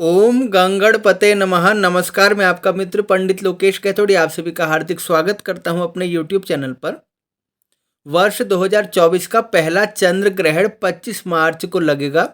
ओम गंगणपते नमः। नमस्कार, मैं आपका मित्र पंडित लोकेश कैथोड़ी आप सभी का हार्दिक स्वागत करता हूं अपने यूट्यूब चैनल पर। वर्ष 2024 का पहला चंद्र ग्रहण 25 मार्च को लगेगा।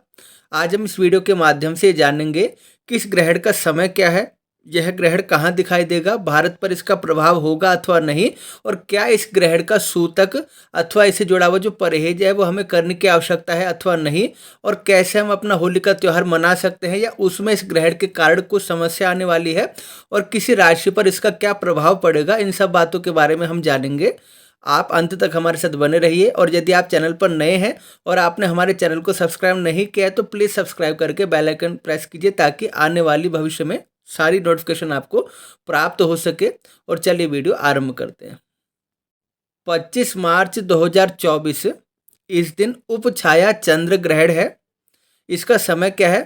आज हम इस वीडियो के माध्यम से जानेंगे कि इस ग्रहण का समय क्या है, यह ग्रहण कहाँ दिखाई देगा, भारत पर इसका प्रभाव होगा अथवा नहीं, और क्या इस ग्रहण का सूतक अथवा इससे जुड़ा हुआ जो परहेज है वो हमें करने की आवश्यकता है अथवा नहीं, और कैसे हम अपना होली का त्यौहार मना सकते हैं या उसमें इस ग्रहण के कारण कुछ समस्या आने वाली है और किसी राशि पर इसका क्या प्रभाव पड़ेगा। इन सब बातों के बारे में हम जानेंगे। आप अंत तक हमारे साथ बने रहिए, और यदि आप चैनल पर नए हैं और आपने हमारे चैनल को सब्सक्राइब नहीं किया है तो प्लीज़ सब्सक्राइब करके बेल आइकन प्रेस कीजिए ताकि आने वाली भविष्य में सारी नोटिफिकेशन आपको प्राप्त हो सके। और चलिए वीडियो आरंभ करते हैं। 25 मार्च 2024 इस दिन उपछाया चंद्र ग्रहण है। इसका समय क्या है?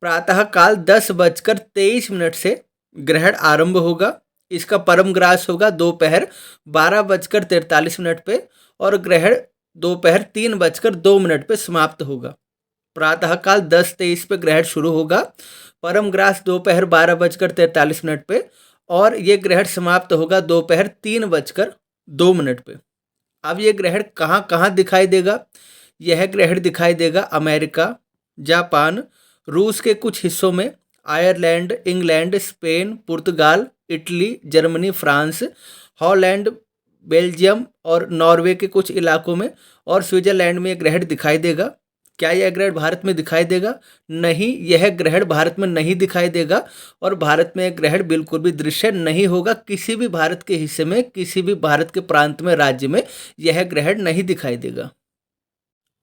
प्रातः काल 10:23 से ग्रहण आरंभ होगा। इसका परम ग्रास होगा दोपहर 12:43 पे, और ग्रहण दोपहर 3:02 पे समाप्त होगा। प्रातःकाल 10:23 पे ग्रहण शुरू होगा, परम ग्रास दोपहर 12:43 पे, और ये ग्रहण समाप्त होगा दोपहर 3:02 पे। अब ये ग्रहण कहाँ कहाँ दिखाई देगा? यह ग्रहण दिखाई देगा अमेरिका, जापान, रूस के कुछ हिस्सों में, आयरलैंड, इंग्लैंड, स्पेन, पुर्तगाल, Italy, Germany, France, Holland, Belgium और नॉर्वे के कुछ इलाकों में, और स्विट्जरलैंड में यह ग्रहण दिखाई देगा। क्या यह ग्रहण भारत में दिखाई देगा? नहीं, यह ग्रहण भारत में नहीं दिखाई देगा, और भारत में यह ग्रहण बिल्कुल भी दृश्य नहीं होगा। किसी भी भारत के हिस्से में, किसी भी भारत के प्रांत में, राज्य में यह ग्रहण नहीं दिखाई देगा।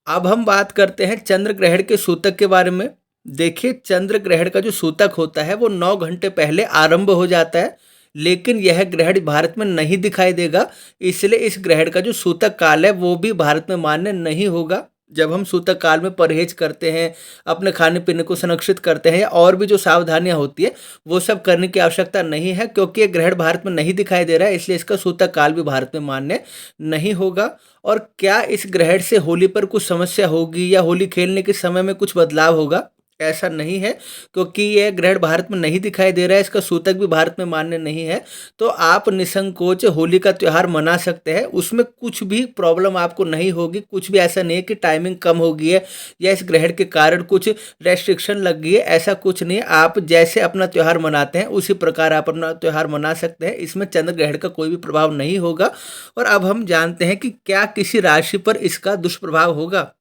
अब हम बात करते हैं चंद्र ग्रहण के सूतक के बारे में। देखिए, चंद्र ग्रहण का जो सूतक होता है वो 9 घंटे पहले आरंभ हो जाता है, लेकिन यह ग्रहण भारत में नहीं दिखाई देगा। इसलिए इस ग्रहण का जो सूतक काल है वो भी भारत में मान्य नहीं होगा। जब हम सूतक काल में परहेज करते हैं, अपने खाने पीने को संरक्षित करते हैं, या और भी जो सावधानियां होती है वो सब करने की आवश्यकता नहीं है, क्योंकि ये ग्रहण भारत में नहीं दिखाई दे रहा है। इसलिए इसका सूतक काल भी भारत में मान्य नहीं होगा। और क्या इस ग्रहण से होली पर कुछ समस्या होगी या होली खेलने के समय में कुछ बदलाव होगा? ऐसा नहीं है, क्योंकि यह ग्रहण भारत में नहीं दिखाई दे रहा है, इसका सूतक भी भारत में मान्य नहीं है। तो आप निसंकोच होली का त्यौहार मना सकते हैं, उसमें कुछ भी प्रॉब्लम आपको नहीं होगी। कुछ भी ऐसा नहीं है कि टाइमिंग कम हो गई है या इस ग्रहण के कारण कुछ रेस्ट्रिक्शन लग गई है, ऐसा कुछ नहीं है। आप जैसे अपना त्यौहार मनाते हैं उसी प्रकार आप अपना त्यौहार मना सकते हैं। इसमें चंद्र ग्रहण का कोई भी प्रभाव नहीं होगा। और अब हम जानते हैं कि क्या किसी राशि पर इसका दुष्प्रभाव होगा।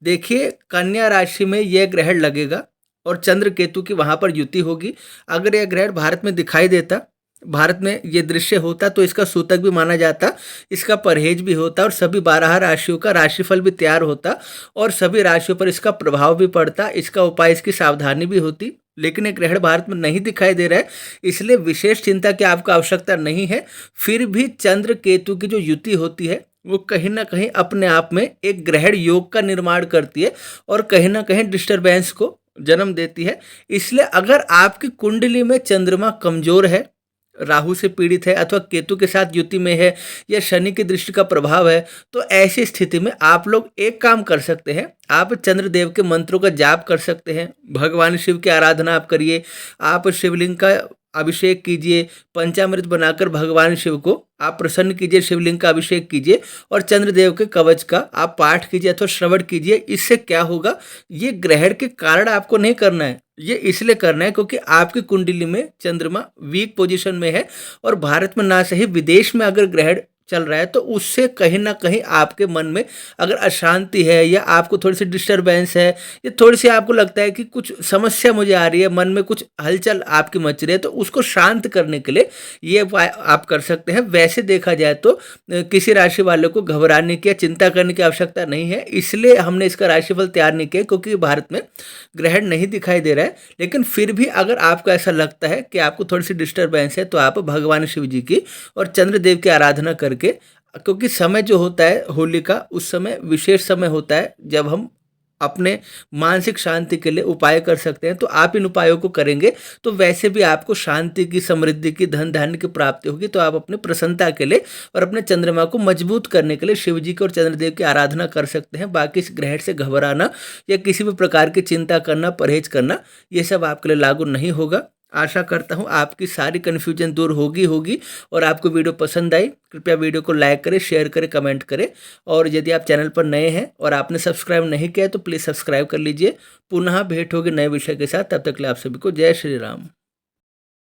देखिए, कन्या राशि में यह ग्रहण लगेगा और चंद्र केतु की वहां पर युति होगी। अगर यह ग्रहण भारत में दिखाई देता, भारत में ये दृश्य होता, तो इसका सूतक भी माना जाता, इसका परहेज भी होता, और सभी 12 राशियों का राशिफल भी तैयार होता, और सभी राशियों पर इसका प्रभाव भी पड़ता, इसका उपाय, इसकी सावधानी भी होती। लेकिन एक ग्रहण भारत में नहीं दिखाई दे रहा है, इसलिए विशेष चिंता की आपको आवश्यकता नहीं है। फिर भी चंद्र केतु की जो युति होती है वो कहीं ना कहीं अपने आप में एक ग्रहण योग का निर्माण करती है, और कहीं ना कहीं डिस्टरबेंस को जन्म देती है। इसलिए अगर आपकी कुंडली में चंद्रमा कमजोर है, राहु से पीड़ित है, अथवा केतु के साथ युति में है, या शनि की दृष्टि का प्रभाव है, तो ऐसी स्थिति में आप लोग एक काम कर सकते हैं। आप चंद्रदेव के मंत्रों का जाप कर सकते हैं, भगवान शिव की आराधना आप करिए, आप शिवलिंग का अभिषेक कीजिए, पंचामृत बनाकर भगवान शिव को आप प्रसन्न कीजिए, शिवलिंग का अभिषेक कीजिए, और चंद्रदेव के कवच का आप पाठ कीजिए अथवा श्रवण कीजिए। इससे क्या होगा, ये ग्रहण के कारण आपको नहीं करना है, ये इसलिए करना है क्योंकि आपकी कुंडली में चंद्रमा वीक पोजीशन में है, और भारत में ना सही विदेश में अगर ग्रहण चल रहा है तो उससे कहीं ना कहीं आपके मन में अगर अशांति है, या आपको थोड़ी सी डिस्टरबेंस है, या थोड़ी सी आपको लगता है कि कुछ समस्या मुझे आ रही है, मन में कुछ हलचल आपकी मच रही है, तो उसको शांत करने के लिए ये उपाय आप कर सकते हैं। वैसे देखा जाए तो किसी राशि वाले को घबराने की या चिंता करने की आवश्यकता नहीं है। इसलिए हमने इसका राशिफल तैयार नहीं किया, क्योंकि भारत में ग्रहण नहीं दिखाई दे रहा है। लेकिन फिर भी अगर आपको ऐसा लगता है कि आपको थोड़ी सी डिस्टरबेंस है, तो आप भगवान शिव जी की और चंद्रदेव की आराधना करके, क्योंकि समय जो होता है होली का, उस समय विशेष समय होता है जब हम अपने मानसिक शांति के लिए उपाय कर सकते हैं। तो आप इन उपायों को करेंगे तो वैसे भी आपको शांति की, समृद्धि की, धन धान्य की प्राप्ति होगी। तो आप अपने प्रसन्नता के लिए और अपने चंद्रमा को मजबूत करने के लिए शिव जी की और चंद्रदेव की आराधना कर सकते हैं। बाकी इस ग्रहण से घबराना या किसी भी प्रकार की चिंता करना, परहेज करना, ये सब आपके लिए लागू नहीं होगा। आशा करता हूँ आपकी सारी कन्फ्यूजन दूर होगी और आपको वीडियो पसंद आई। कृपया वीडियो को लाइक करें, शेयर करें, कमेंट करें। और यदि आप चैनल पर नए हैं और आपने सब्सक्राइब नहीं किया है तो प्लीज़ सब्सक्राइब कर लीजिए। पुनः भेंट होगी नए विषय के साथ। तब तक के लिए आप सभी को जय श्री राम।